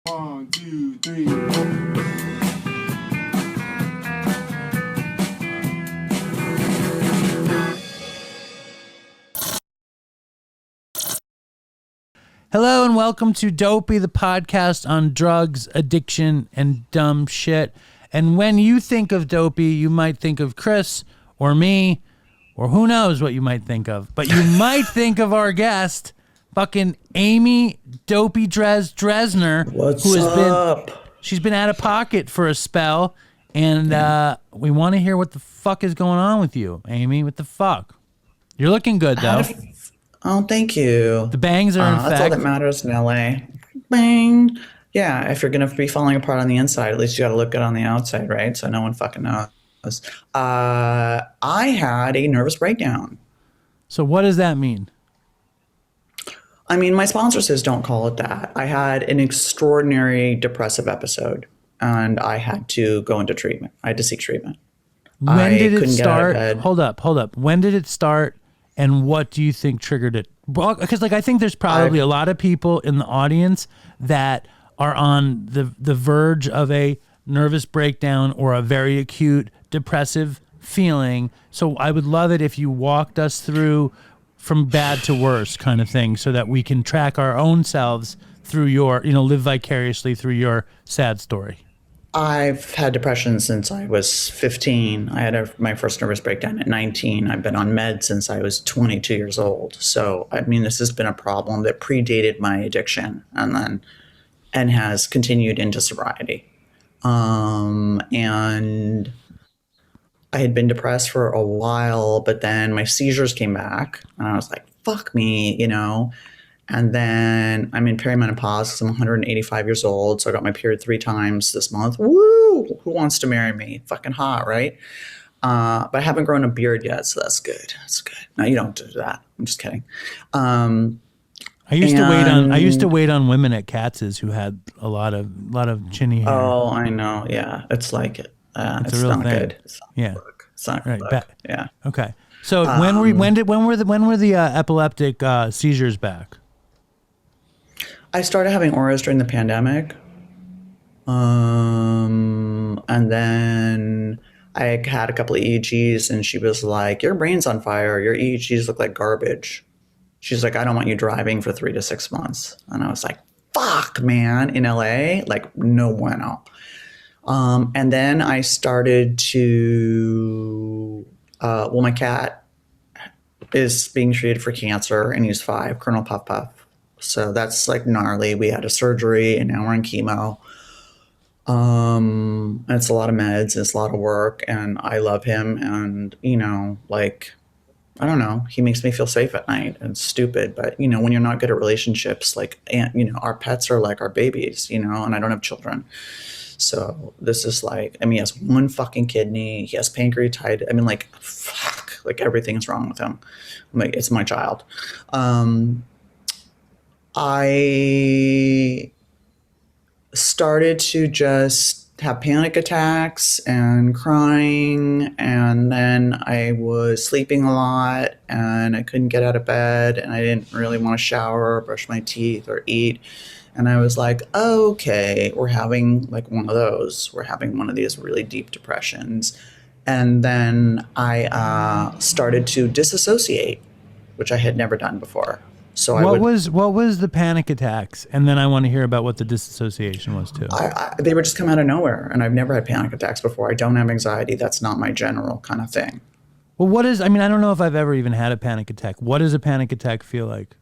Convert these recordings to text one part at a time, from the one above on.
One, two, three, four. Hello and welcome to Dopey, the podcast on drugs, addiction, and dumb shit. And when you think of Dopey, you might think of Chris or me, or who knows what you might think of. But you might think of our guest, fucking Amy Dopey Dresner. What's up? She's been out of pocket for a spell, and we want to hear what the fuck is going on with you, Amy. What the fuck? You're looking good, though. Oh, thank you. The bangs are in fact. That's all that matters in LA. Bang. Yeah, if you're going to be falling apart on the inside, at least you got to look good on the outside, right? So no one fucking knows. I had a nervous breakdown. So what does that mean? I mean, my sponsor says don't call it that. I had an extraordinary depressive episode, and I had to go into treatment. I had to seek treatment. When did it start? Hold up. When did it start? And what do you think triggered it? Because I think there's probably a lot of people in the audience that are on the verge of a nervous breakdown or a very acute depressive feeling. So I would love it if you walked us through from bad to worse kind of thing so that we can track our own selves through your, live vicariously through your sad story. I've had depression since I was 15. I had my first nervous breakdown at 19. I've been on meds since I was 22 years old. So, I mean, this has been a problem that predated my addiction and has continued into sobriety. And I had been depressed for a while, but then my seizures came back and I was like, fuck me, And then I'm in perimenopause because I'm 185 years old. So I got my period 3 times this month. Woo! Who wants to marry me? Fucking hot, right? But I haven't grown a beard yet, so that's good. That's good. No, you don't do that. I'm just kidding. I used to wait on women at Katz's who had a lot of chinny hair. Oh, I know. Yeah, it's like it. It's a real not thing. good. It's not yeah, it's not right. good. Yeah. Okay. So when were the epileptic seizures back? I started having auras during the pandemic. And then I had a couple of EEGs and she was like, your brain's on fire. Your EEGs look like garbage. She's like, I don't want you driving for 3 to 6 months. And I was like, fuck, man, in LA, like no bueno. And then I started to, my cat is being treated for cancer and he's 5, Colonel Puff Puff. So that's like gnarly. We had a surgery and now we're on chemo. And it's a lot of meds, it's a lot of work, and I love him. And, I don't know, he makes me feel safe at night. It's stupid, but when you're not good at relationships, our pets are like our babies, and I don't have children. So this is he has 1 fucking kidney, he has pancreatitis. Fuck, everything's wrong with him. It's my child. I started to just have panic attacks and crying, and then I was sleeping a lot and I couldn't get out of bed and I didn't really want to shower or brush my teeth or eat. And I was like, okay, we're having one of those. We're having one of these really deep depressions. And then I started to disassociate, which I had never done before. So what was the panic attacks? And then I want to hear about what the disassociation was too. They would just come out of nowhere, and I've never had panic attacks before. I don't have anxiety. That's not my general kind of thing. Well, I don't know if I've ever even had a panic attack. What does a panic attack feel like?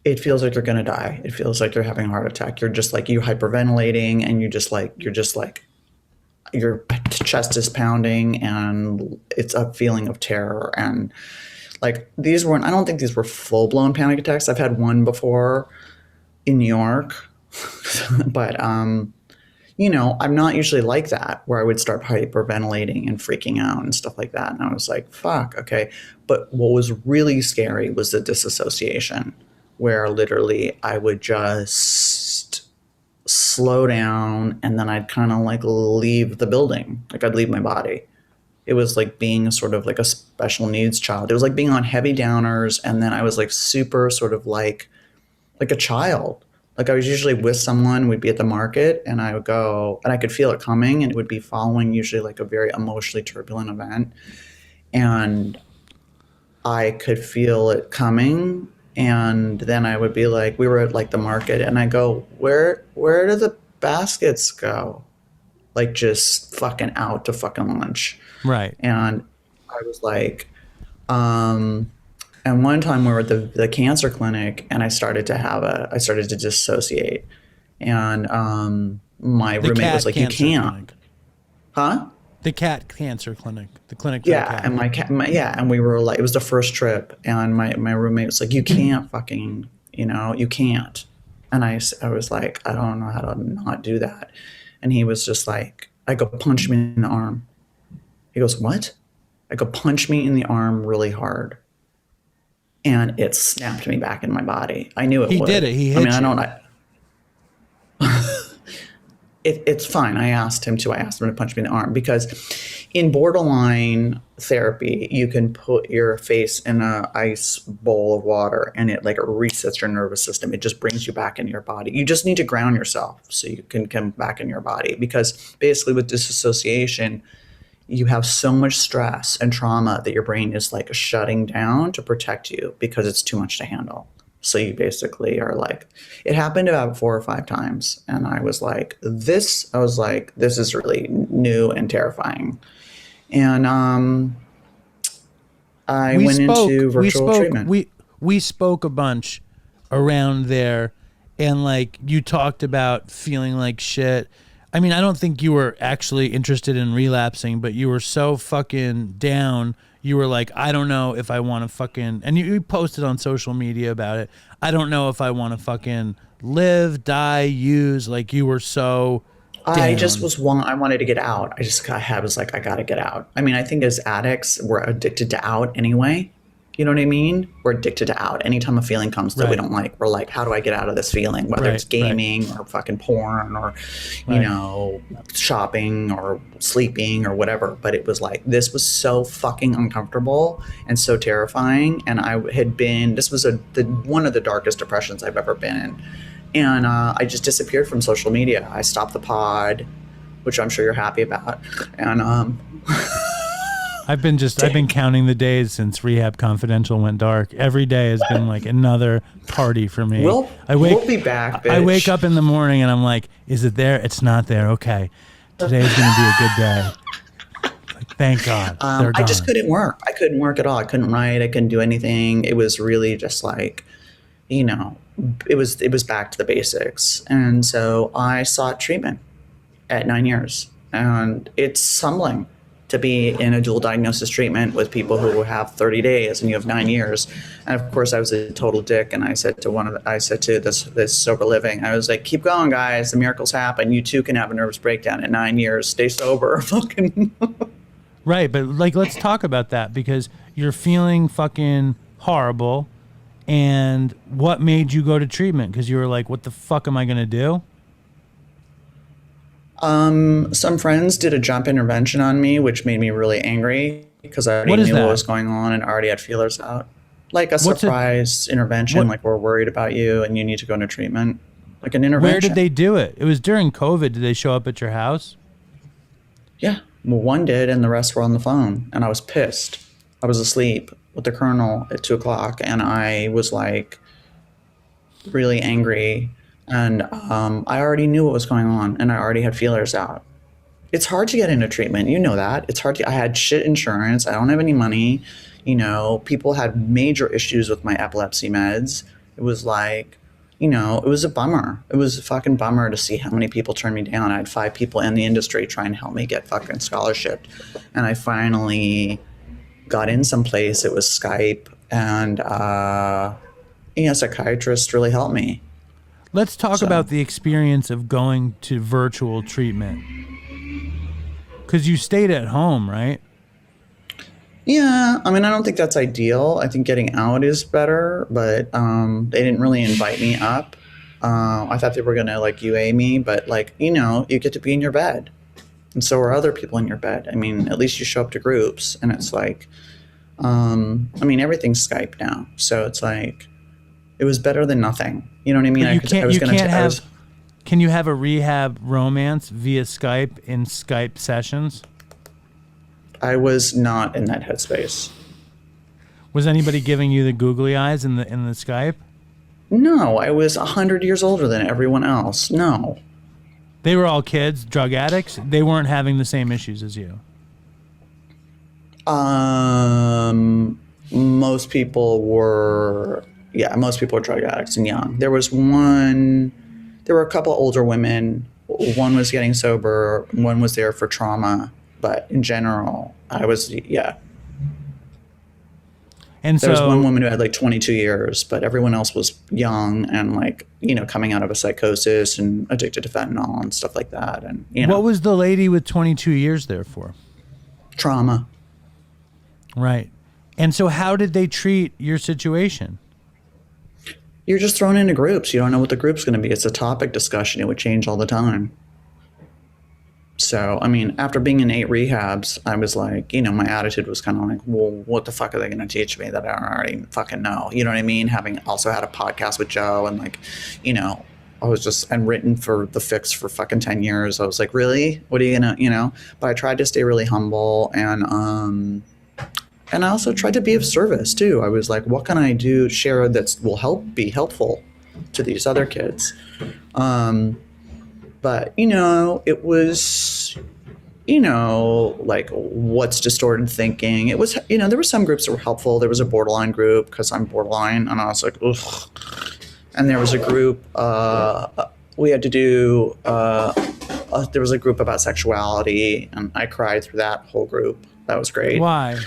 It feels like you're going to die. It feels like you're having a heart attack. You're just you hyperventilating, and your chest is pounding, and it's a feeling of terror. And these weren't, I don't think these were full-blown panic attacks. I've had one before in New York, but, I'm not usually like that, where I would start hyperventilating and freaking out and stuff like that. And I was like, fuck, okay. But what was really scary was the disassociation, where literally I would just slow down and then I'd kind of leave the building. I'd leave my body. It was like being sort of a special needs child. It was like being on heavy downers. And then I was super sort of like a child. Like I was usually with someone, we'd be at the market and I would go and I could feel it coming and it would be following usually like a very emotionally turbulent event. And I could feel it coming. And then I would be like, we were at like the market and I go, where do the baskets go? Like just fucking out to fucking lunch. Right. And I was like, and one time we were at the cancer clinic and I started to dissociate. And my roommate was like, you can't. Clinic. Huh? The cat cancer clinic. The clinic. Yeah. And and we were like, it was the first trip. And my roommate was like, you can't fucking, you can't. And I was like, I don't know how to not do that. And he was just like, I go, punch me in the arm. He goes, what? I go, punch me in the arm really hard. And it snapped me back in my body. I knew it would. He did it. He hit you. It's fine. I asked him to punch me in the arm because in borderline therapy, you can put your face in an ice bowl of water and it resets your nervous system. It just brings you back into your body. You just need to ground yourself so you can come back in your body because basically with disassociation, you have so much stress and trauma that your brain is like shutting down to protect you because it's too much to handle. So you basically are like, it happened about 4 or 5 times. And I was like, this is really new and terrifying. And I went into virtual treatment. We spoke a bunch around there and like you talked about feeling like shit. I mean, I don't think you were actually interested in relapsing, but you were so fucking down. You were like, I don't know if I want to fucking, and you posted on social media about it. I don't know if I want to fucking live, die, use. Like you were so down. I wanted to get out. I was like, I got to get out. I mean, I think as addicts, we're addicted to out anyway. You know what I mean? We're addicted to out. Anytime a feeling comes that we don't like, we're like, how do I get out of this feeling? Whether it's gaming or fucking porn or, shopping or sleeping or whatever. But it was like, this was so fucking uncomfortable and so terrifying. And this was one of the darkest depressions I've ever been in. And I just disappeared from social media. I stopped the pod, which I'm sure you're happy about. And I've been counting the days since Rehab Confidential went dark. Every day has been like another party for me. We'll be back, bitch. I wake up in the morning and I'm like, is it there? It's not there. Okay. Today's going to be a good day. Like, thank God. They're gone. I just couldn't work. I couldn't work at all. I couldn't write. I couldn't do anything. It was really just like, it was back to the basics. And so I sought treatment at 9 years. And it's humbling to be in a dual diagnosis treatment with people who have 30 days and you have 9 years. And of course I was a total dick. And I said to this sober living, I was like, keep going guys. The miracles happen. You too can have a nervous breakdown at 9 years. Stay sober. Fucking. Right. But like, let's talk about that because you're feeling fucking horrible. And what made you go to treatment? Because you were like, what the fuck am I going to do? Some friends did a jump intervention on me, which made me really angry because I already knew what was going on and already had feelers out. Like a surprise intervention, like we're worried about you and you need to go into treatment. Like an intervention. Where did they do it? It was during COVID. Did they show up at your house? Yeah. Well, one did and the rest were on the phone and I was pissed. I was asleep with the colonel at 2:00 and I was like really angry. And I already knew what was going on and I already had feelers out. It's hard to get into treatment. You know that. It's hard I had shit insurance. I don't have any money. People had major issues with my epilepsy meds. It was like, it was a bummer. It was a fucking bummer to see how many people turned me down. I had 5 people in the industry trying to help me get fucking scholarship. And I finally got in someplace. It was Skype and a psychiatrist really helped me. Let's talk about the experience of going to virtual treatment. Because you stayed at home, right? Yeah. I mean, I don't think that's ideal. I think getting out is better, but they didn't really invite me up. I thought they were going to UA me, but you get to be in your bed. And so are other people in your bed. I mean, at least you show up to groups and it's like, everything's Skype now. So it's like, It was better than nothing. You know what I mean? Can you have a rehab romance via Skype in Skype sessions? I was not in that headspace. Was anybody giving you the googly eyes in the Skype? No, I was 100 years older than everyone else. No. They were all kids, drug addicts. They weren't having the same issues as you. Most people were drug addicts and young. There were a couple older women. One was getting sober. One was there for trauma. But in general, I was, yeah. And there was one woman who had like 22 years, but everyone else was young and like, coming out of a psychosis and addicted to fentanyl and stuff like that. And, What was the lady with 22 years there for? Trauma. Right. And so how did they treat your situation? You're just thrown into groups. You don't know what the group's going to be. It's a topic discussion. It would change all the time. So, I mean, after being in 8 rehabs, I was like, my attitude was kind of like, well, what the fuck are they going to teach me that I don't already fucking know? You know what I mean? Having also had a podcast with Joe and like, I was just, and written for The Fix for fucking 10 years. I was like, really? What are you going to, but I tried to stay really humble and I also tried to be of service too. I was like, what can I do, share that will be helpful to these other kids? But, it was, like what's distorted thinking. It was, there were some groups that were helpful. There was a borderline group because I'm borderline. And I was like, ugh. And there was a group, we had to do, there was a group about sexuality. And I cried through that whole group. That was great. Why?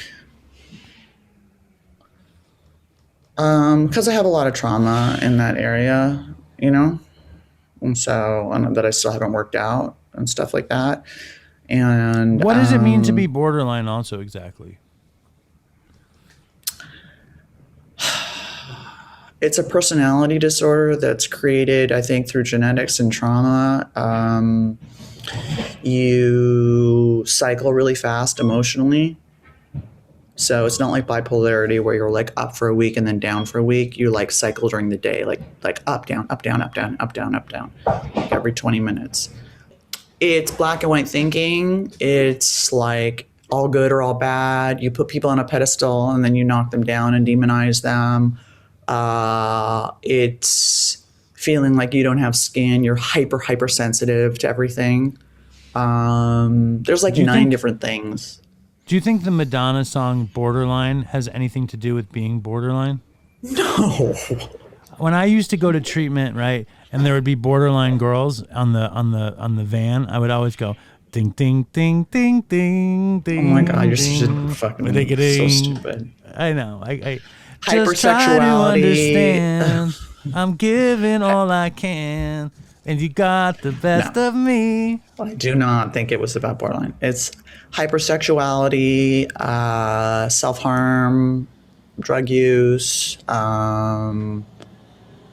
Because I have a lot of trauma in that area, and so that I still haven't worked out and stuff like that. And what does it mean to be borderline also exactly? It's a personality disorder that's created, I think, through genetics and trauma. You cycle really fast emotionally. So it's not like bipolarity where you're like up for a week and then down for a week. You like cycle during the day, like up, down, up, down, up, down, up, down, up, down, like every 20 minutes. It's black and white thinking. It's like all good or all bad. You put people on a pedestal and then you knock them down and demonize them. It's feeling like you don't have skin. You're hyper sensitive to everything. There's like 9 different things. Do you think the Madonna song Borderline has anything to do with being borderline? No. When I used to go to treatment, right, and there would be borderline girls on the van, I would always go ding ding ding ding ding ding. Oh my god, you're such a fucking so stupid. I know. I hypersexuality. Just try to understand. I'm giving all I can, and you got the best of me. I do not think it was about borderline. It's hypersexuality, self-harm, drug use,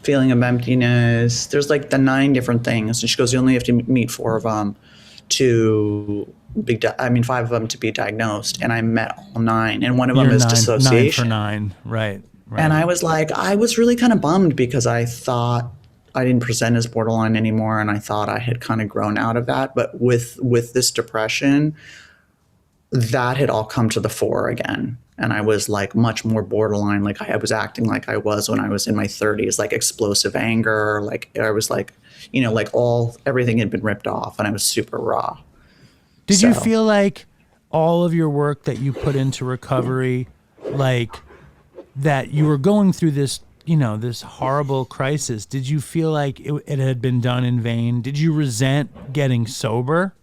feeling of emptiness. There's like the 9 different things. And she goes, you only have to meet 4 of them to be, 5 of them to be diagnosed. And I met all 9. And one of them is dissociation. 9 for 9, right. And I was like, I was really kind of bummed because I thought I didn't present as borderline anymore. And I thought I had kind of grown out of that. But with this depression, that had all come to the fore again. And I was like much more borderline. Like I was acting like I was when I was in my 30s, like explosive anger. Like I was like, like everything had been ripped off and I was super raw. Did you feel like all of your work that you put into recovery, like that you were going through this, this horrible crisis? Did you feel like it had been done in vain? Did you resent getting sober?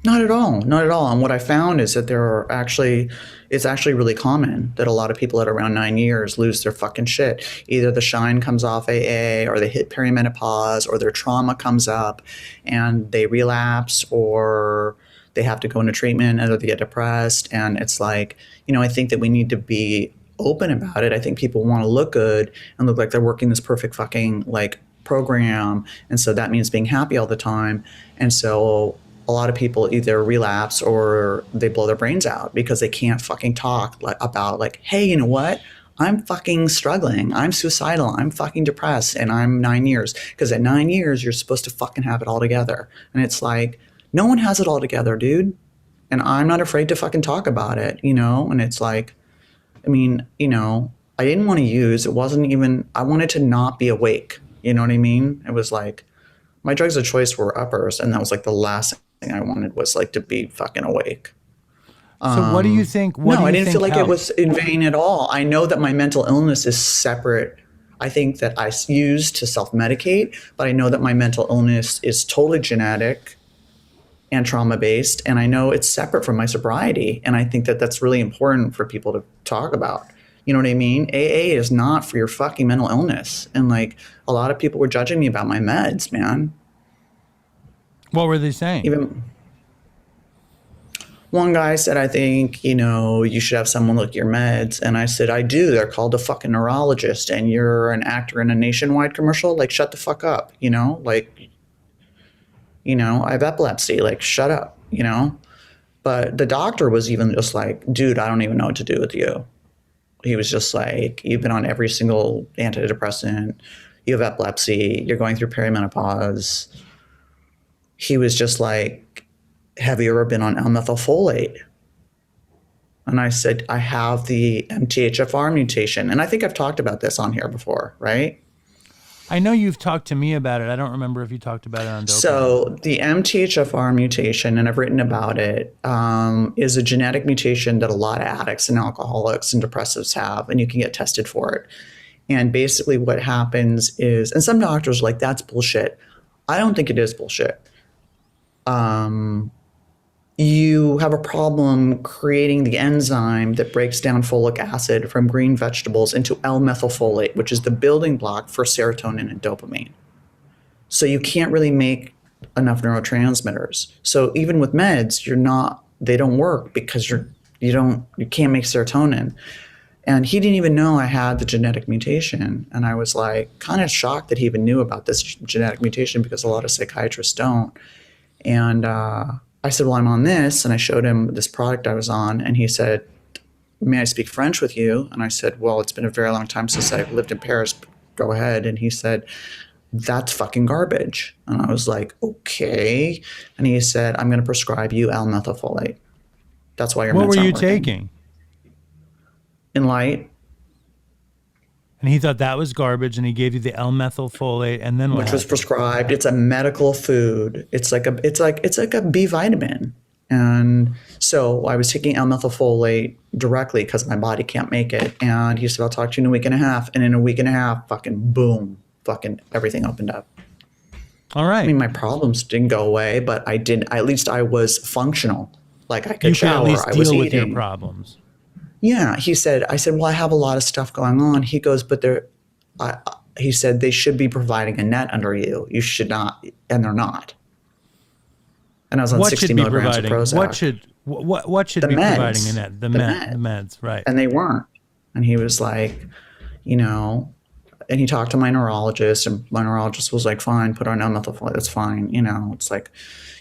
Not at all. Not at all. And what I found is that it's actually really common that a lot of people at around 9 years lose their fucking shit. Either the shine comes off AA or they hit perimenopause or their trauma comes up and they relapse or they have to go into treatment and they get depressed. And it's like, I think that we need to be open about it. I think people want to look good and look like they're working this perfect fucking like program. And so that means being happy all the time. And so a lot of people either relapse or they blow their brains out because they can't fucking talk about like, hey, you know what? I'm fucking struggling. I'm suicidal. I'm fucking depressed. And I'm 9 years. Because at 9 years, you're supposed to fucking have it all together. And it's like, no one has it all together, dude. And I'm not afraid to fucking talk about it, you know? And it's like, I mean, you know, I didn't want to use, it wasn't even, I wanted to not be awake. You know what I mean? It was like, my drugs of choice were uppers. And that was like the last thing I wanted was like to be fucking awake. So what do you think? I didn't feel like it was in vain at all. I know that my mental illness is separate. I think that I use to self-medicate, but I know that my mental illness is totally genetic and trauma-based, and I know it's separate from my sobriety. And I think that that's really important for people to talk about. You know what I mean? AA is not for your fucking mental illness. And like a lot of people were judging me about my meds, man. What were they saying? Even one guy said, I think, you know, you should have someone look at your meds. And I said, I do. They're called a fucking neurologist. And you're an actor in a Nationwide commercial. Like, shut the fuck up, you know? Like, you know, I have epilepsy. Like, shut up, you know? But the doctor was even just like, dude, I don't even know what to do with you. He was just like, you've been on every single antidepressant. You have epilepsy. You're going through perimenopause. He was just like, have you ever been on L-methylfolate? And I said, I have the MTHFR mutation. And I think I've talked about this on here before, right? I know you've talked to me about it. I don't remember if you talked about it on Dopey. So the MTHFR mutation, and I've written about it, is a genetic mutation that a lot of addicts and alcoholics and depressives have, and you can get tested for it. And basically what happens is, and some doctors are like, that's bullshit. I don't think it is bullshit. You have a problem creating the enzyme that breaks down folic acid from green vegetables into L-methylfolate, which is the building block for serotonin and dopamine. So you can't really make enough neurotransmitters. So even with meds, they don't work because you can't make serotonin. And he didn't even know I had the genetic mutation. And I was like kind of shocked that he even knew about this genetic mutation because a lot of psychiatrists don't. And I said, well, I'm on this. And I showed him this product I was on. And he said, may I speak French with you? And I said, well, it's been a very long time since I've lived in Paris. Go ahead. And he said, that's fucking garbage. And I was like, okay. And he said, I'm going to prescribe you L-methylfolate. That's why your meds aren't working. What were you taking? Enlight. And he thought that was garbage, and he gave you the L-methylfolate, and then what? Which was prescribed. It's a medical food. It's like a B vitamin. And so I was taking L-methylfolate directly because my body can't make it. And he said, I'll talk to you in a week and a half. And in a week and a half, fucking boom, fucking everything opened up. All right. I mean, my problems didn't go away, but at least I was functional. Like I could shower. You could at least I was deal eating. with your problems. Yeah, I said, well, I have a lot of stuff going on. He goes, but he said, they should be providing a net under you. You should not, and they're not. And I was on 60 milligrams of Prozac. What should be providing a net? The meds, right. And they weren't. And he was like, you know, and he talked to my neurologist, and my neurologist was like, fine, put on L-methylfolate, that's fine. You know, it's like,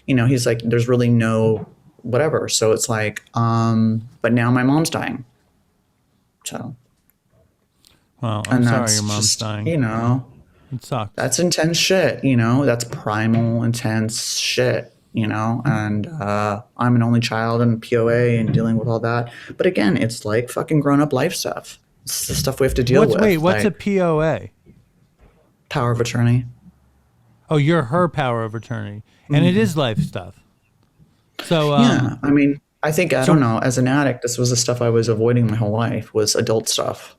you know, he's like, there's really no whatever. So it's like, but now my mom's dying. So. Well, I'm sorry your mom's dying. You know. It sucks. That's intense shit, you know. That's primal, intense shit, you know. And I'm an only child and POA and dealing with all that. But again, it's like fucking grown-up life stuff. It's the stuff we have to deal with. Wait, what's like, a POA? Power of attorney. Oh, you're her power of attorney. And it is life stuff. So yeah, I mean, I think, I don't know, as an addict, this was the stuff I was avoiding my whole life, was adult stuff.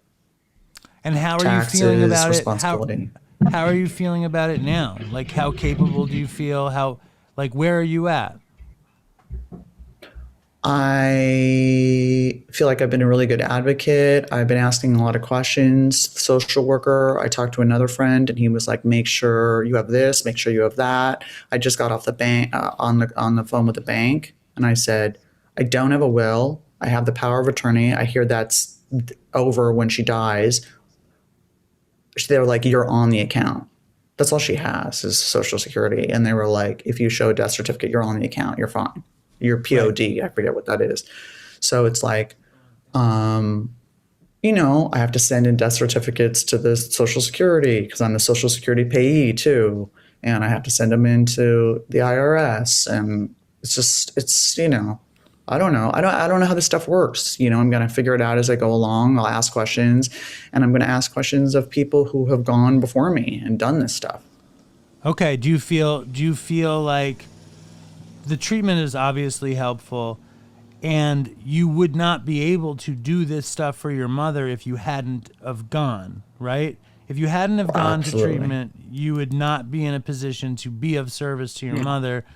And how are Taxes, you feeling about responsibility. it? How are you feeling about it now? Like, how capable do you feel? Where are you at? I feel like I've been a really good advocate. I've been asking a lot of questions. The social worker, I talked to another friend, and he was like, make sure you have this, make sure you have that. I just got off the bank on the phone with the bank, and I said, I don't have a will. I have the power of attorney. I hear that's over when she dies. They were like, you're on the account. That's all she has is Social Security. And they were like, if you show a death certificate, you're on the account. You're fine. You're POD. Right. I forget what that is. So it's like, I have to send in death certificates to the Social Security because I'm the Social Security payee too. And I have to send them into the IRS. And I don't know. I don't know how this stuff works. I'm going to figure it out as I go along. I'll ask questions, and I'm going to ask questions of people who have gone before me and done this stuff. Okay. Do you feel like the treatment is obviously helpful, and you would not be able to do this stuff for your mother if you hadn't have gone, right? If you hadn't have gone Absolutely. to treatment, you would not be in a position to be of service to your mother.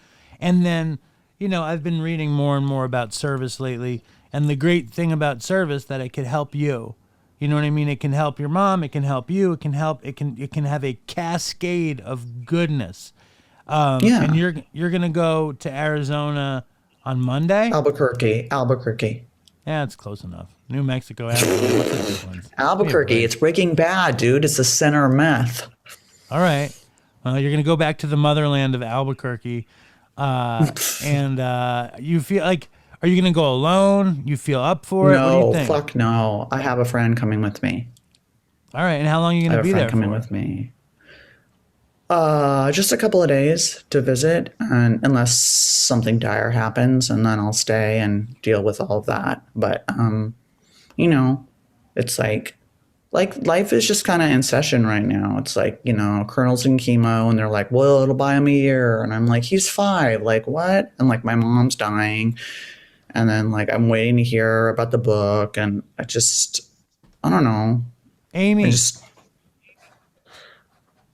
And then, I've been reading more and more about service lately, and the great thing about service that it could help you. You know what I mean? It can help your mom, it can help you, it can have a cascade of goodness. And you're going to go to Arizona on Monday? Albuquerque. Yeah, it's close enough. New Mexico, Arizona. What's the difference? Albuquerque. It's Breaking Bad, dude. It's the center of meth. All right. Well, you're going to go back to the motherland of Albuquerque. And you feel like, are you going to go alone? You feel up for it? What do you No, think? fuck no. I have a friend coming with me. All right. And how long are you going to be there for? Coming with me. Just a couple of days to visit, and unless something dire happens, and then I'll stay and deal with all of that. But it's like life is just kind of in session right now. It's like, Colonel's in chemo, and they're like, well, it'll buy him a year, and I'm like, he's 5. Like, what? And like, my mom's dying, and then like, I'm waiting to hear about the book, and I don't know. Amy,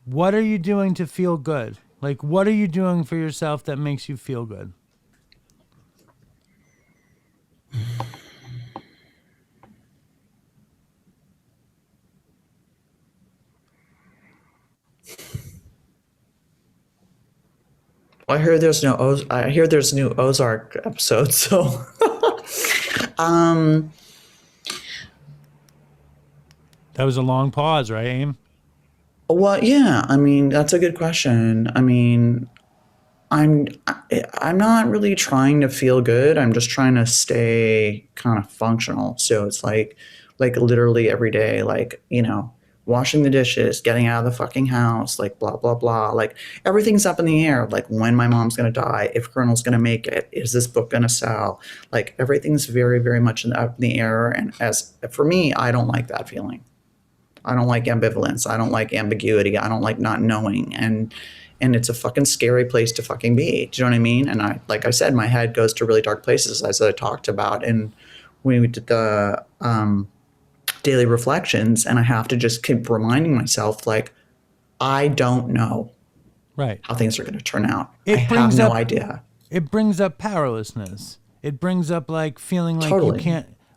what are you doing to feel good? Like, what are you doing for yourself that makes you feel good? I hear there's new Ozark episodes, so That was a long pause, right, Aim? well, yeah, I mean, that's a good question. I mean, I'm not really trying to feel good. I'm just trying to stay kind of functional. So it's like literally every day, like, washing the dishes, getting out of the fucking house, like blah, blah, blah. Like everything's up in the air. Like when my mom's going to die, if Colonel's going to make it, is this book going to sell? Like everything's very, very much up in the air. And as for me, I don't like that feeling. I don't like ambivalence. I don't like ambiguity. I don't like not knowing. And it's a fucking scary place to fucking be. Do you know what I mean? And like I said, my head goes to really dark places, as I talked about. And when we did the daily reflections, and I have to just keep reminding myself, like, I don't know how things are going to turn out. I have no idea. It brings up powerlessness. It brings up like feeling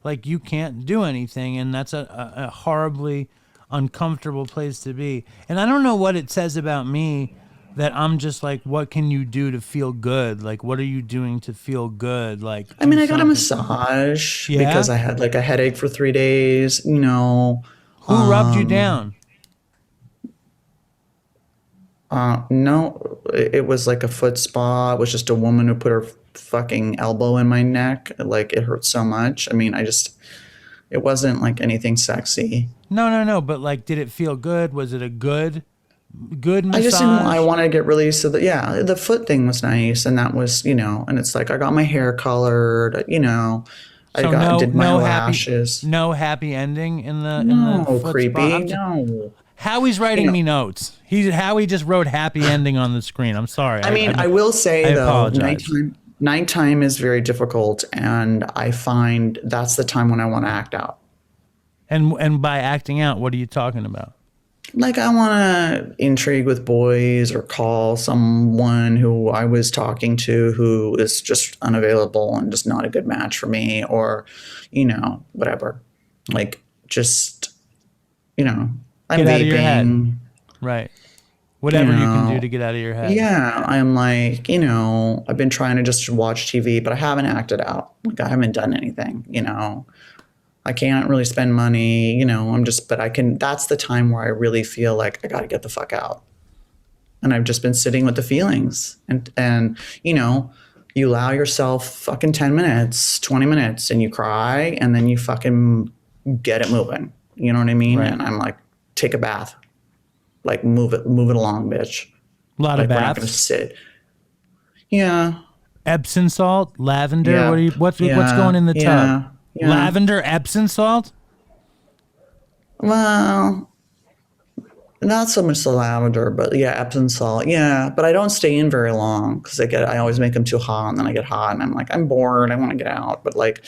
like you can't do anything. And that's a horribly uncomfortable place to be. And I don't know what it says about me that I'm just like, what can you do to feel good? Like, what are you doing to feel good? Like, I mean, I got a massage because I had like a headache for 3 days, Who rubbed you down? No, it was like a foot spa. It was just a woman who put her fucking elbow in my neck. Like, it hurt so much. I mean, it wasn't like anything sexy. No. But like, did it feel good? Was it a good massage? I wanted to get released. So the foot thing was nice. And that was, and it's like, I got my hair colored, did my lashes. No happy ending in the foot creepy. spa? No. Howie's writing me notes. Howie just wrote happy ending on the screen. I'm sorry. I will say though, apologize. nighttime is very difficult, and I find that's the time when I want to act out. And by acting out, what are you talking about? Like, I want to intrigue with boys or call someone who I was talking to who is just unavailable and just not a good match for me, or, whatever. Like, just, I'm get vaping. Out of your head. Right. Whatever you can do to get out of your head. Yeah. I'm like, I've been trying to just watch TV, but I haven't acted out. Like, I haven't done anything, I can't really spend money, that's the time where I really feel like I got to get the fuck out. And I've just been sitting with the feelings and you allow yourself fucking 10 minutes, 20 minutes, and you cry, and then you fucking get it moving. You know what I mean? Right. And I'm like, take a bath. Like, move it along, bitch. A lot Like, of we're not baths. going to sit. Yeah. Epsom salt, lavender. Yeah. What's going in the tub? Yeah. Lavender, Epsom salt. Well, not so much the lavender, but yeah, Epsom salt. Yeah, but I don't stay in very long because I always make them too hot, and then I get hot, and I'm like, I'm bored. I want to get out. But like,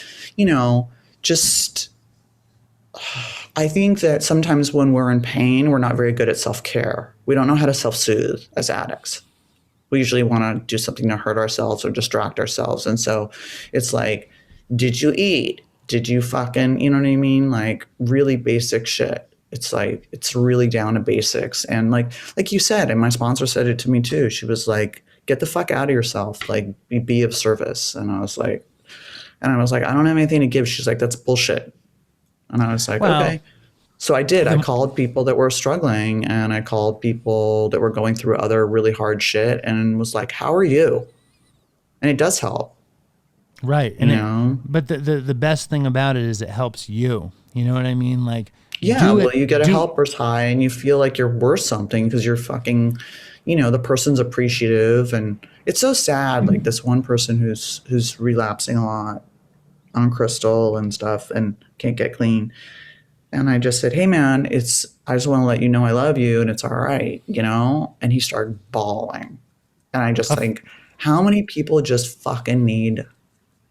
just I think that sometimes when we're in pain, we're not very good at self-care. We don't know how to self-soothe as addicts. We usually want to do something to hurt ourselves or distract ourselves. And so it's like, did you eat? Did you fucking, you know what I mean? Like, really basic shit. It's like, it's really down to basics. And like you said, and my sponsor said it to me too. She was like, get the fuck out of yourself. Like, be of service. And I was like, I don't have anything to give. She's like, that's bullshit. And I was like, okay. So I did. I called people that were struggling, and I called people that were going through other really hard shit, and was like, how are you? And it does help. Right. And but the best thing about it is it helps you. You know what I mean? Like, you get a helper's high, and you feel like you're worth something because you're fucking, the person's appreciative. And it's so sad. Like, this one person who's relapsing a lot on crystal and stuff and can't get clean. And I just said, hey man, I just want to let you know I love you and it's all right, And he started bawling. And I just think, how many people just fucking need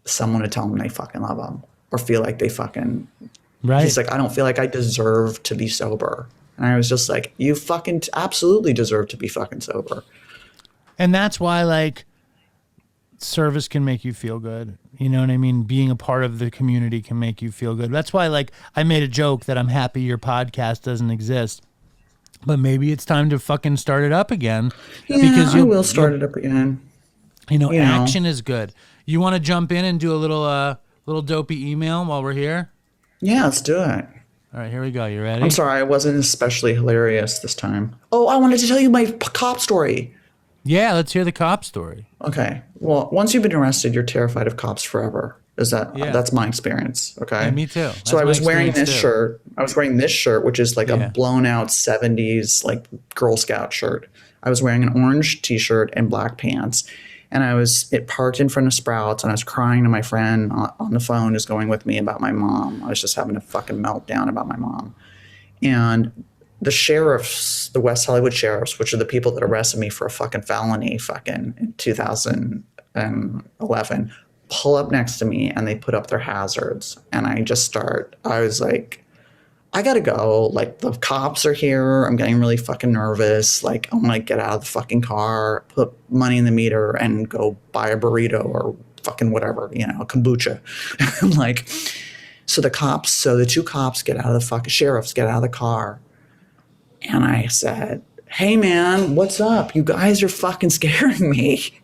someone to tell them they fucking love them or feel like they fucking, right. He's like, I don't feel like I deserve to be sober. And I was just like, you fucking absolutely deserve to be fucking sober. And that's why, like, service can make you feel good. You know what I mean? Being a part of the community can make you feel good. That's why, like, I made a joke that I'm happy your podcast doesn't exist. But maybe it's time to fucking start it up again. Yeah, because I will start it up again. Action is good. You want to jump in and do a little dopey email while we're here? Yeah, let's do it. All right, here we go. You ready? I'm sorry, I wasn't especially hilarious this time. Oh, I wanted to tell you my cop story. Yeah, let's hear the cop story. Okay. Well, once you've been arrested, you're terrified of cops forever. That's my experience. Okay. Yeah, me too. So I was wearing this shirt. I was wearing this shirt, which is like a blown out 70s like Girl Scout shirt. I was wearing an orange t-shirt and black pants. And it parked in front of Sprouts, and I was crying to my friend on the phone who's going with me about my mom. I was just having a fucking meltdown about my mom. And the sheriffs, the West Hollywood sheriffs, which are the people that arrested me for a fucking felony in 2011, pull up next to me and they put up their hazards. And I was like, I gotta go. Like, the cops are here. I'm getting really fucking nervous. Like, I'm gonna get out of the fucking car, put money in the meter, and go buy a burrito or fucking whatever, kombucha. Like, so the two cops get out of the fucking sheriffs get out of the car. And I said, hey man, what's up? You guys are fucking scaring me.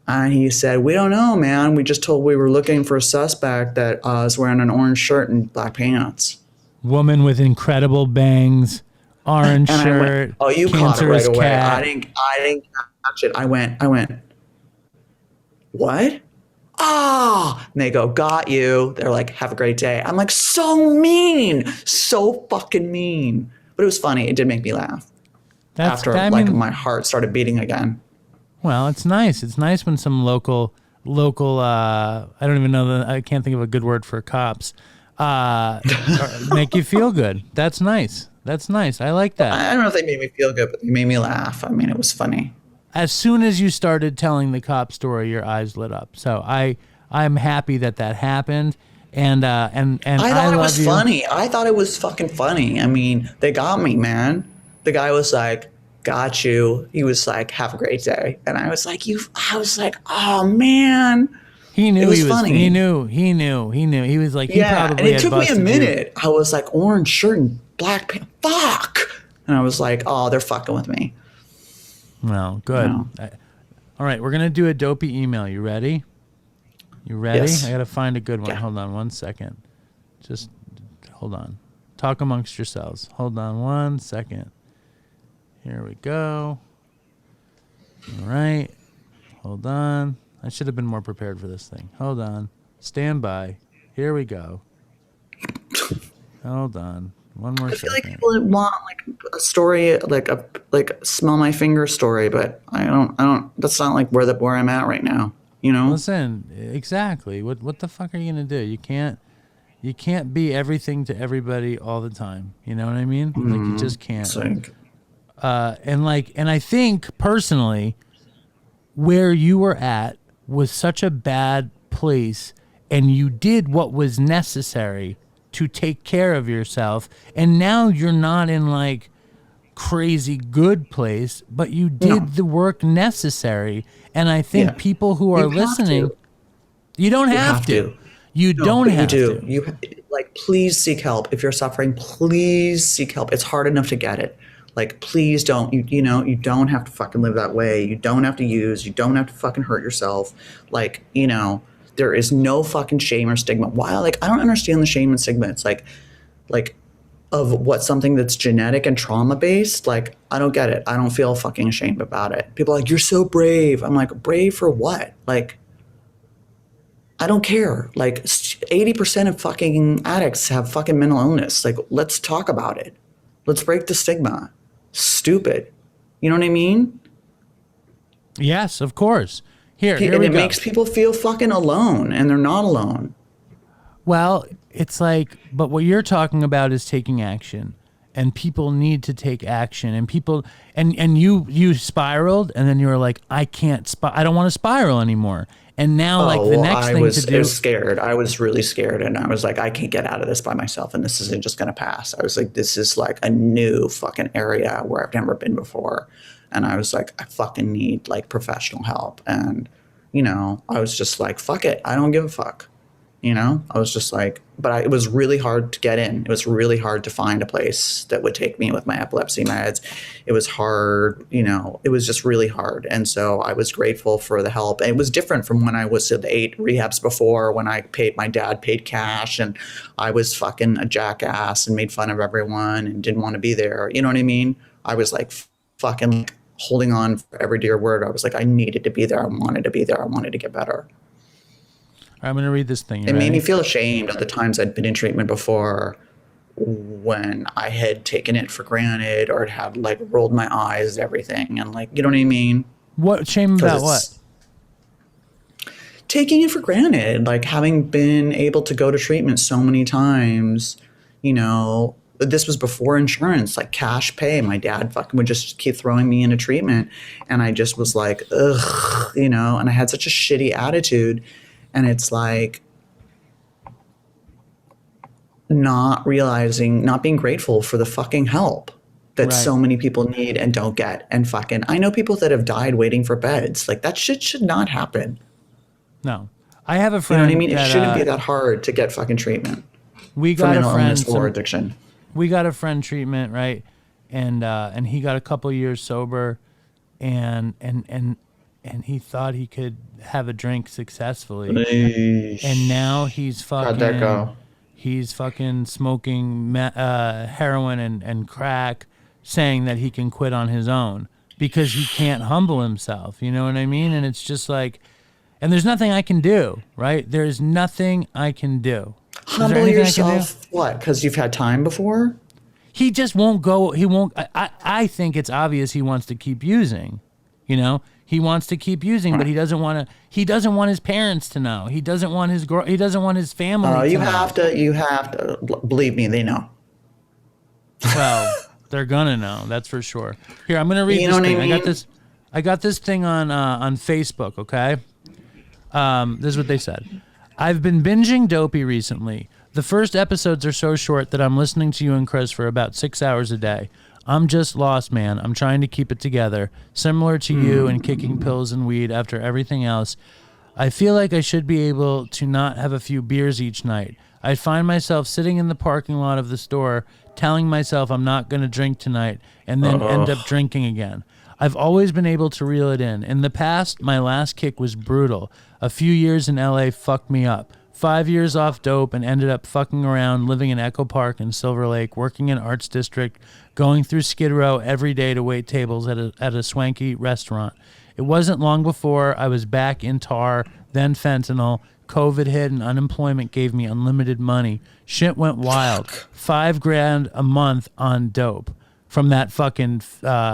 And he said, we don't know, man. We just told we were looking for a suspect that was wearing an orange shirt and black pants. Woman with incredible bangs, orange shirt. Went, oh, you caught it right away. Cat. I didn't catch it. I went, what? Ah, and they go, got you. They're like, have a great day. I'm like, so mean, so fucking mean. But it was funny. It did make me laugh. My heart started beating again. Well, it's nice. It's nice when some local. I don't even know I can't think of a good word for cops. Make you feel good. That's nice. I like that. I don't know if they made me feel good, but they made me laugh. I mean, it was funny. As soon as you started telling the cop story, your eyes lit up. So I'm happy that happened. And I thought it was funny. I thought it was fucking funny. I mean, they got me, man. The guy was like, got you. He was like, have a great day. And I was like, oh man. He knew it was funny. He knew. He was like, and it took me a minute. I was like, orange shirt and black pants. Fuck. And I was like, oh, they're fucking with me. Well, good. All right, we're going to do a dopey email. You ready? Yes. I got to find a good one. Yeah. Hold on 1 second. Just hold on. Talk amongst yourselves. Hold on 1 second. Here we go. All right. Hold on. I should have been more prepared for this thing. Hold on. Stand by. Here we go. Hold on. One more I feel second. like people want like a story, like a smell my finger story, but I don't. That's not like where I'm at right now. You know. Listen, exactly. What the fuck are you gonna do? You can't be everything to everybody all the time. You know what I mean? Like you just can't. It's like, And I think personally, where you were at was such a bad place, and you did what was necessary to take care of yourself, and now you're not in like crazy good place, but you did the work necessary. And I think people who are listening, you don't have to. You don't have to. You like, please seek help. If you're suffering, please seek help. It's hard enough to get it. Like, please don't, you know, you don't have to fucking live that way. You don't have to use, you don't have to fucking hurt yourself. Like, you know, there is no fucking shame or stigma. Why? Like, I don't understand the shame and stigma. It's like of what, something that's genetic and trauma based. Like, I don't get it. I don't feel fucking ashamed about it. People are like, you're so brave. I'm like, brave for what? Like, I don't care. Like 80% of fucking addicts have fucking mental illness. Like, let's talk about it. Let's break the stigma. Stupid. You know what I mean? Yes, of course. Here we it go. makes people feel fucking alone, and they're not alone. Well, it's like, but what you're talking about is taking action, and people need to take action, and people, and you spiraled, and then you were like, I don't want to spiral anymore. And now, the next thing to do. I was scared. I was really scared, and I was like, I can't get out of this by myself, and this isn't just going to pass. I was like, this is like a new fucking area where I've never been before, and I was like, I fucking need like professional help, and you know, I was just like, fuck it, I don't give a fuck. You know, I was just like, but it was really hard to get in. It was really hard to find a place that would take me with my epilepsy meds. It was hard, you know, it was just really hard. And so I was grateful for the help. And it was different from when I was at the 8 rehabs before, when my dad paid cash and I was fucking a jackass and made fun of everyone and didn't want to be there. You know what I mean? I was like fucking holding on for every dear word. I was like, I needed to be there. I wanted to be there. I wanted to get better. I'm going to read this thing. It made me feel ashamed of the times I'd been in treatment before when I had taken it for granted or had like rolled my eyes at everything. And like, you know what I mean? What shame about what? Taking it for granted, like having been able to go to treatment so many times, you know, this was before insurance, like cash pay. My dad fucking would just keep throwing me into treatment. And I just was like, ugh, you know, and I had such a shitty attitude. And it's like not realizing, not being grateful for the fucking help that so many people need and don't get. And fucking, I know people that have died waiting for beds. Like that shit should not happen. No. I have a friend. You know what I mean? It shouldn't be that hard to get fucking treatment. We got a friend or addiction. We got a friend treatment, right? And he got a couple years sober and he thought he could have a drink successfully. And now he's fucking, how'd that go? He's fucking smoking heroin and crack, saying that he can quit on his own because he can't humble himself. You know what I mean? And it's just like, and there's nothing I can do, right? There's nothing I can do. Humble yourself? What? Because you've had time before? He just won't go. He won't. I think it's obvious he wants to keep using, you know? He wants to keep using, but he doesn't want to. He doesn't want his parents to know. He doesn't want his girl. He doesn't want his family. You have to. Believe me, they know. Well, they're gonna know. That's for sure. Here, I'm gonna read this thing. I mean? I got this thing on Facebook. Okay. This is what they said. I've been binging Dopey recently. The first episodes are so short that I'm listening to you and Chris for about 6 hours a day. I'm just lost, man. I'm trying to keep it together. Similar to you and kicking pills and weed after everything else. I feel like I should be able to not have a few beers each night. I find myself sitting in the parking lot of the store telling myself I'm not going to drink tonight and then end up drinking again. I've always been able to reel it in. In the past, my last kick was brutal. A few years in LA fucked me up. 5 years off dope and ended up fucking around, living in Echo Park and Silver Lake, working in Arts District, going through Skid Row every day to wait tables at a swanky restaurant. It wasn't long before I was back in tar, then fentanyl, COVID hit and unemployment gave me unlimited money. Shit went wild. $5,000 a month on dope from that fucking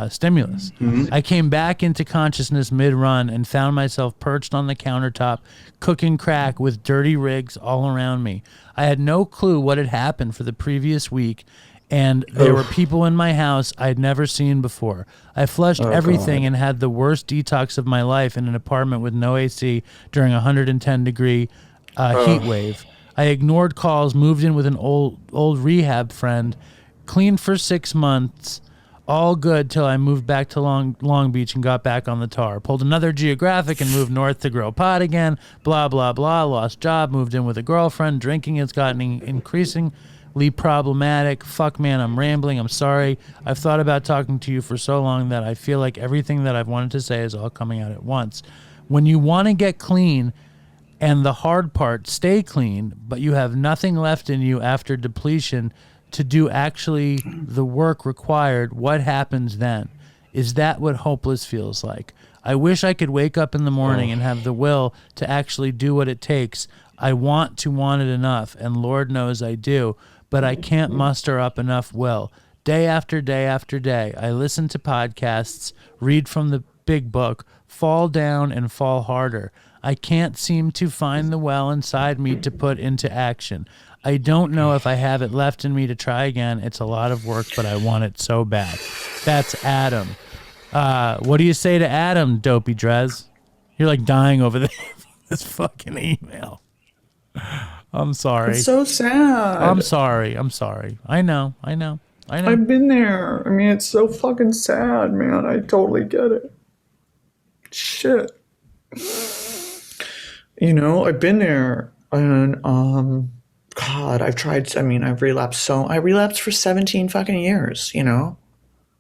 stimulus. I came back into consciousness mid-run and found myself perched on the countertop, cooking crack with dirty rigs all around me. I had no clue what had happened for the previous week, and there were people in my house I'd never seen before. I flushed everything and had the worst detox of my life in an apartment with no AC during a 110-degree heat wave. I ignored calls, moved in with an old rehab friend, cleaned for 6 months, all good till I moved back to Long Beach and got back on the tar. Pulled another geographic and moved north to grow pot again, blah, blah, blah, lost job, moved in with a girlfriend, drinking has gotten increasingly problematic. Fuck, man, I'm rambling, I'm sorry. I've thought about talking to you for so long that I feel like everything that I've wanted to say is all coming out at once. When you want to get clean, and the hard part, stay clean, but you have nothing left in you after depletion to do actually the work required, what happens then? Is that what hopeless feels like? I wish I could wake up in the morning and have the will to actually do what it takes. I want to want it enough, and Lord knows I do, but I can't muster up enough will. Day after day after day, I listen to podcasts, read from the big book, fall down and fall harder. I can't seem to find the well inside me to put into action. I don't know if I have it left in me to try again. It's a lot of work, but I want it so bad. That's Adam. What do you say to Adam, Dopey Drez? You're like dying over this fucking email. I'm sorry. It's so sad. I'm sorry. I know. I've been there. I mean, it's so fucking sad, man. I totally get it. Shit. You know, I've been there, and God, I've relapsed I relapsed for 17 fucking years, you know?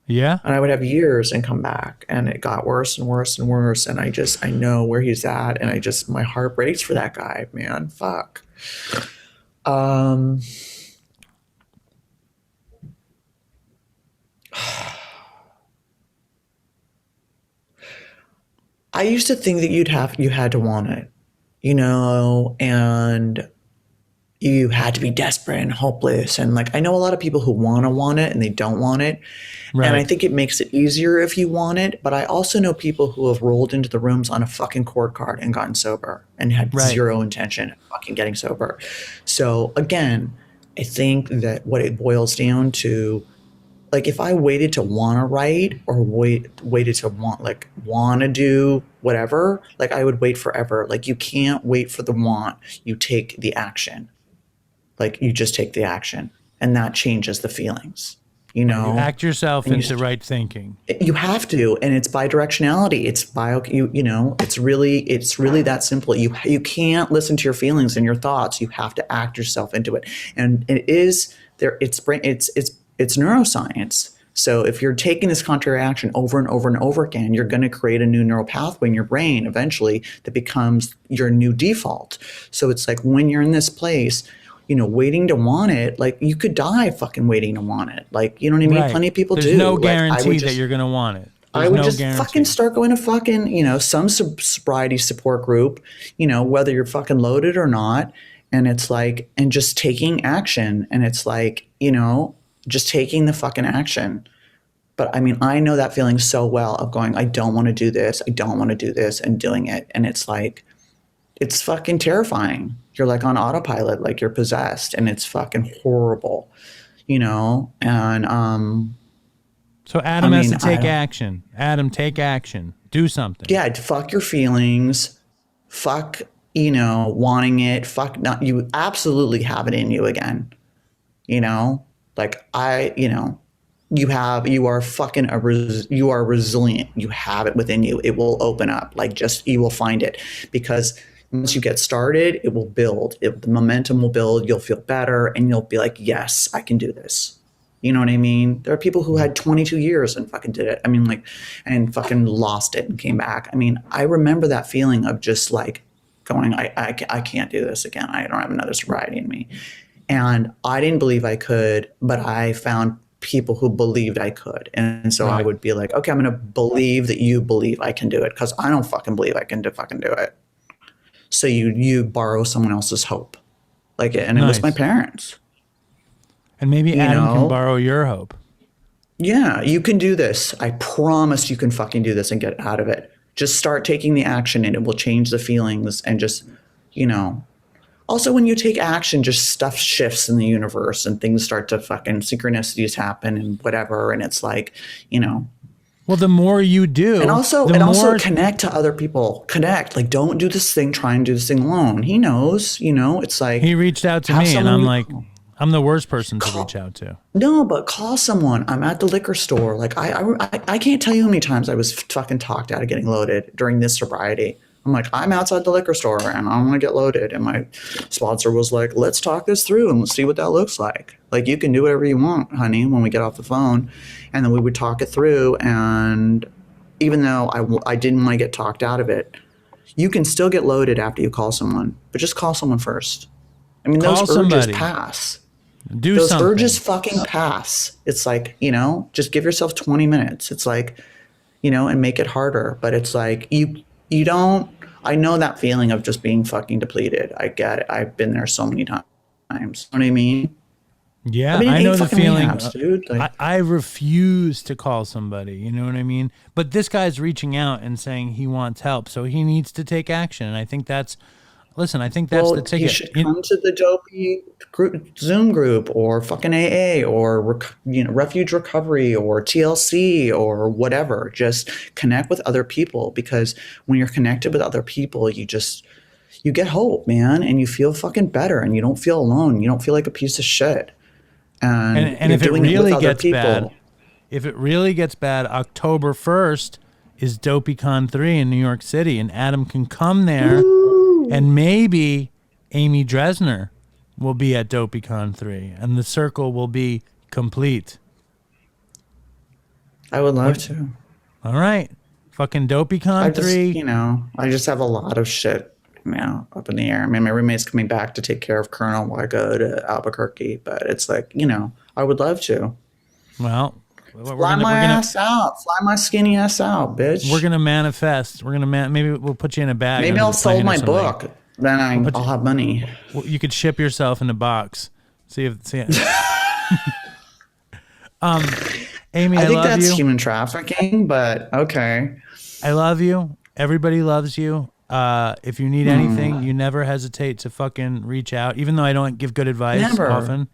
Yeah. And I would have years and come back, and it got worse and worse and worse, and I know where he's at, and my heart breaks for that guy, man. Fuck. I used to think that you had to want it, you know, and you had to be desperate and hopeless. And like, I know a lot of people who want it and they don't want it. Right. And I think it makes it easier if you want it. But I also know people who have rolled into the rooms on a fucking cord card and gotten sober and had zero intention of fucking getting sober. So again, I think that what it boils down to, like, if I waited to want to write or waited to want to do whatever, like, I would wait forever. Like, you can't wait for the want. You take the action. Like, you just take the action, and that changes the feelings, you know? You act yourself into right thinking. You have to, and it's bidirectionality. It's you know, it's really that simple. You can't listen to your feelings and your thoughts. You have to act yourself into it. And it is there, it's neuroscience. So if you're taking this contrary action over and over and over again, you're going to create a new neural pathway in your brain eventually that becomes your new default. So it's like, when you're in this place, you know, waiting to want it, like, you could die fucking waiting to want it. Like, you know what I mean? Right. Plenty of people do. There's no guarantee that you're going to want it. I would just fucking start going to fucking, you know, some sobriety support group, you know, whether you're fucking loaded or not. And it's like, and just taking action. And it's like, you know, just taking the fucking action. But I mean, I know that feeling so well of going, I don't want to do this. I don't want to do this, and doing it. And it's like, it's fucking terrifying. You're like on autopilot, like you're possessed, and it's fucking horrible, you know? And, so Adam has to take action. Adam, take action. Do something. Yeah. Fuck your feelings. Fuck, you know, wanting it. Fuck not. You absolutely have it in you again. You know, like you know, you are resilient. You have it within you. It will open up. Like, you will find it, because once you get started, it will build. The momentum will build. You'll feel better, and you'll be like, yes, I can do this. You know what I mean? There are people who had 22 years and fucking did it. I mean, like, and fucking lost it and came back. I mean, I remember that feeling of just like going, I can't do this again. I don't have another sobriety in me. And I didn't believe I could, but I found people who believed I could. And so I would be like, okay, I'm going to believe that you believe I can do it, because I don't fucking believe I can fucking do it. So you borrow someone else's hope. Like, and it was my parents. And maybe Adam can borrow your hope. Yeah, you can do this. I promise you can fucking do this and get out of it. Just start taking the action and it will change the feelings and just, Also, when you take action, just stuff shifts in the universe and things start to fucking synchronicities happen and whatever. And it's like, Well, the more you do. And also connect to other people. Connect. Like, don't do this thing. Try and do this thing alone. He knows, it's like. He reached out to me and I'm like, I'm the worst person to reach out to. No, but call someone. I'm at the liquor store. Like, I can't tell you how many times I was fucking talked out of getting loaded during this sobriety. I'm like, I'm outside the liquor store and I want to get loaded. And my sponsor was like, let's talk this through and let's see what that looks like. Like, you can do whatever you want, honey, when we get off the phone. And then we would talk it through. And even though I didn't want to get talked out of it, you can still get loaded after you call someone. But just call someone first. I mean, those urges pass. Those urges fucking pass. It's like, just give yourself 20 minutes. It's like, and make it harder. But it's like, you don't, I know that feeling of just being fucking depleted. I get it. I've been there so many times. You know what I mean? Yeah, I know the feeling. Dude. Like, I refuse to call somebody. You know what I mean? But this guy's reaching out and saying he wants help. So he needs to take action. And I think that's the ticket. You should come to the Dopey Zoom group or fucking AA or, Refuge Recovery or TLC or whatever. Just connect with other people, because when you're connected with other people, you get hope, man, and you feel fucking better and you don't feel alone. You don't feel like a piece of shit. And if it really gets bad, October 1st is Dopeycon 3 in New York City, and Adam can come there. And maybe Amy Dresner will be at Dopeycon 3, and the circle will be complete. I would love to. All right. Fucking Dopeycon 3. I just have a lot of shit now up in the air. I mean, my roommate's coming back to take care of Colonel while I go to Albuquerque, but it's like, I would love to. Well, fly my skinny ass out, bitch. We're gonna manifest. Maybe we'll put you in a bag. Maybe I'll sell my book. Then I'll have money. Well, you could ship yourself in a box. See it. Amy, I think that's human trafficking, but okay. I love you. Everybody loves you. If you need anything, you never hesitate to fucking reach out. Even though I don't give good advice often.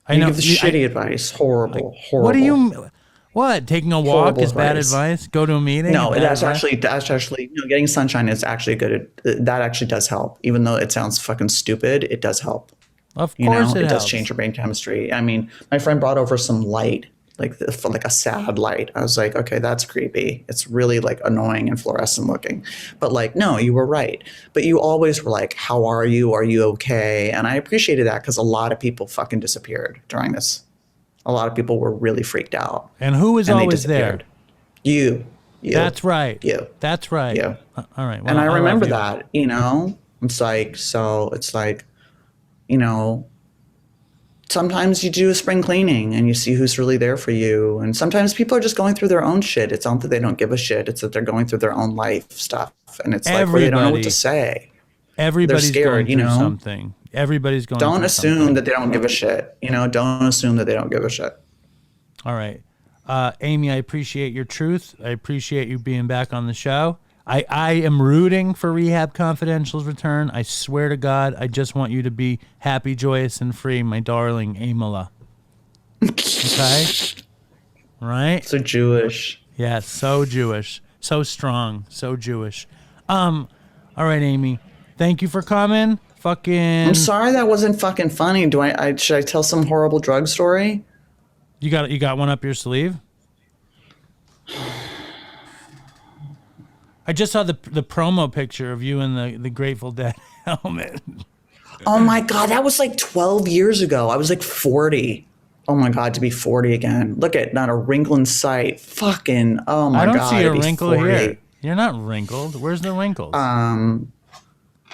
I know give the shitty advice. Horrible. What do you? What? Taking a walk is bad advice? Go to a meeting? No, that's actually getting sunshine is actually good. That actually does help. Even though it sounds fucking stupid, it does help. Of course it does change your brain chemistry. I mean, my friend brought over some light, like a sad light. I was like, okay, that's creepy. It's really like annoying and fluorescent looking. But like, no, you were right. But you always were like, how are you? Are you okay? And I appreciated that, because a lot of people fucking disappeared during this. A lot of people were really freaked out. And who was always there? You. That's right. You. That's right. You. All right. Well, and I remember that, It's like, sometimes you do a spring cleaning and you see who's really there for you. And sometimes people are just going through their own shit. It's not that they don't give a shit. It's that they're going through their own life stuff. And it's like, they don't know what to say. Everybody's scared, going through something. Everybody's going Don't through assume something. that they don't give a shit. Don't assume that they don't give a shit. All right. Amy, I appreciate your truth. I appreciate you being back on the show. I am rooting for Rehab Confidential's return. I swear to God, I just want you to be happy, joyous, and free, my darling Amala. Okay? Right? So Jewish. Yeah, so Jewish. So strong. So Jewish. All right, Amy. Thank you for coming. I'm sorry that wasn't fucking funny. Should I tell some horrible drug story? You got one up your sleeve? I just saw the promo picture of you in the Grateful Dead helmet. Oh my God, that was like 12 years ago. I was like 40. Oh my God, to be 40 again. Look at, not a wrinkle in sight. Fucking, oh my God. I don't see a wrinkle here. You're not wrinkled. Where's the wrinkles?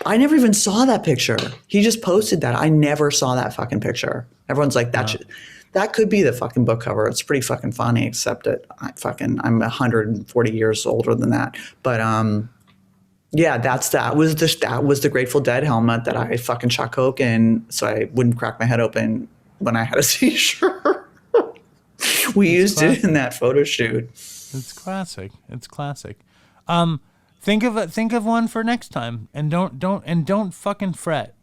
I never even saw that picture. He just posted that. I never saw that fucking picture. Everyone's like, that could be the fucking book cover. It's pretty fucking funny, except that I'm 140 years older than that. But Yeah, that was the Grateful Dead helmet that I fucking shot coke in so I wouldn't crack my head open when I had a seizure. We used it in that photo shoot. It's classic. It's classic. Think of one for next time, and don't fucking fret.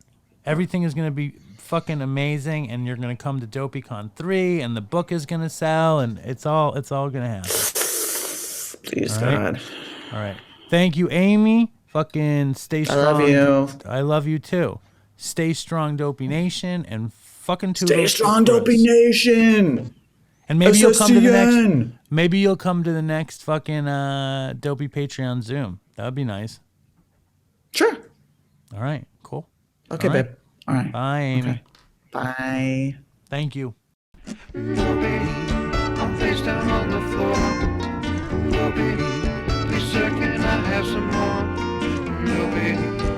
Everything is gonna be fucking amazing, and you're gonna come to Dopeycon 3, and the book is gonna sell, and it's all gonna happen. Please, God. All right. Thank you, Amy. Fucking stay strong. I love you. I love you too. Stay strong, Dopey Nation, and fucking Stay strong, Dopey Nation. And maybe you'll come to the next. Maybe you'll come to the next fucking Dopey Patreon Zoom. That would be nice. Sure. All right. Cool. Okay, babe. All right. Bye, Amy. Okay. Bye. Thank you. Dopey, I'm face down on the floor. Dopey, please sir, can I have some more? Dopey.